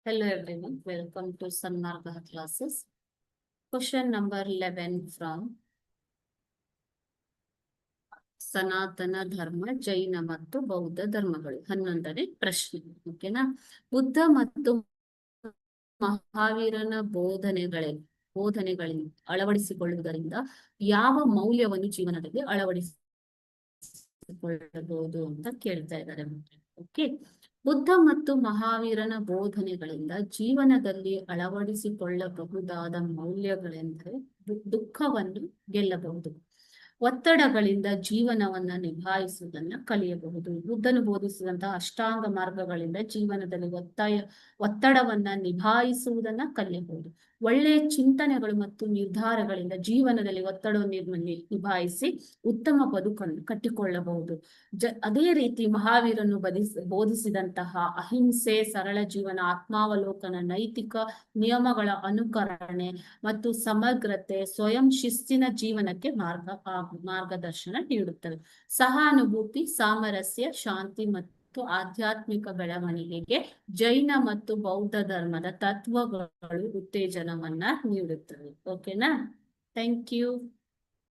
Hello everyone, welcome to Sanmarga classes. Question number 11 from ಸನಾತನ ಧರ್ಮ, ಜೈನ ಮತ್ತು ಬೌದ್ಧ ಧರ್ಮಗಳು. 11ನೇ ಪ್ರಶ್ನೆ. ಓಕೆನಾ? ಬುದ್ಧ ಮತ್ತು ಮಹಾವೀರನ ಬೋಧನೆಗಳಲ್ಲಿ ಅಳವಡಿಸಿಕೊಳ್ಳುವುದರಿಂದ ಯಾವ ಮೌಲ್ಯವನ್ನು ಜೀವನದಲ್ಲಿ ಅಳವಡಿಸಿಕೊಳ್ಳಬಹುದು ಅಂತ ಕೇಳ್ತಾ ಇದ್ದಾರೆ. ಓಕೆ, ಬುದ್ಧ ಮತ್ತು ಮಹಾವೀರನ ಬೋಧನೆಗಳಿಂದ ಜೀವನದಲ್ಲಿ ಅಳವಡಿಸಿಕೊಳ್ಳಬಹುದಾದ ಮೌಲ್ಯಗಳೆಂದರೆ ದುಃಖವನ್ನು ಗೆಲ್ಲಬಹುದು, ಒತ್ತಡಗಳಿಂದ ಜೀವನವನ್ನ ನಿಭಾಯಿಸುವುದನ್ನ ಕಲಿಯಬಹುದು. ಬುದ್ಧನು ಬೋಧಿಸಿದಂತಹ ಅಷ್ಟಾಂಗ ಮಾರ್ಗಗಳಿಂದ ಜೀವನದಲ್ಲಿ ಒತ್ತಡವನ್ನ ನಿಭಾಯಿಸುವುದನ್ನ ಕಲಿಯಬಹುದು. ಒಳ್ಳೆಯ ಚಿಂತನೆಗಳು ಮತ್ತು ನಿರ್ಧಾರಗಳಿಂದ ಜೀವನದಲ್ಲಿ ಒತ್ತಡವನ್ನು ನಿಭಾಯಿಸಿ ಉತ್ತಮ ಬದುಕನ್ನು ಕಟ್ಟಿಕೊಳ್ಳಬಹುದು. ಅದೇ ರೀತಿ ಮಹಾವೀರನು ಬೋಧಿಸಿದಂತಹ ಅಹಿಂಸೆ, ಸರಳ ಜೀವನ, ಆತ್ಮಾವಲೋಕನ, ನೈತಿಕ ನಿಯಮಗಳ ಅನುಕರಣೆ ಮತ್ತು ಸಮಗ್ರತೆ, ಸ್ವಯಂ ಶಿಸ್ತಿನ ಜೀವನಕ್ಕೆ ಮಾರ್ಗದರ್ಶನ ನೀಡುತ್ತವೆ. ಸಹಾನುಭೂತಿ, ಸಾಮರಸ್ಯ, ಶಾಂತಿ ಮತ್ತು ಆಧ್ಯಾತ್ಮಿಕ ಬೆಳವಣಿಗೆಗೆ ಜೈನ ಮತ್ತು ಬೌದ್ಧ ಧರ್ಮದ ತತ್ವಗಳು ಉತ್ತೇಜನವನ್ನ ನೀಡುತ್ತವೆ. ಓಕೆನಾ? Thank you.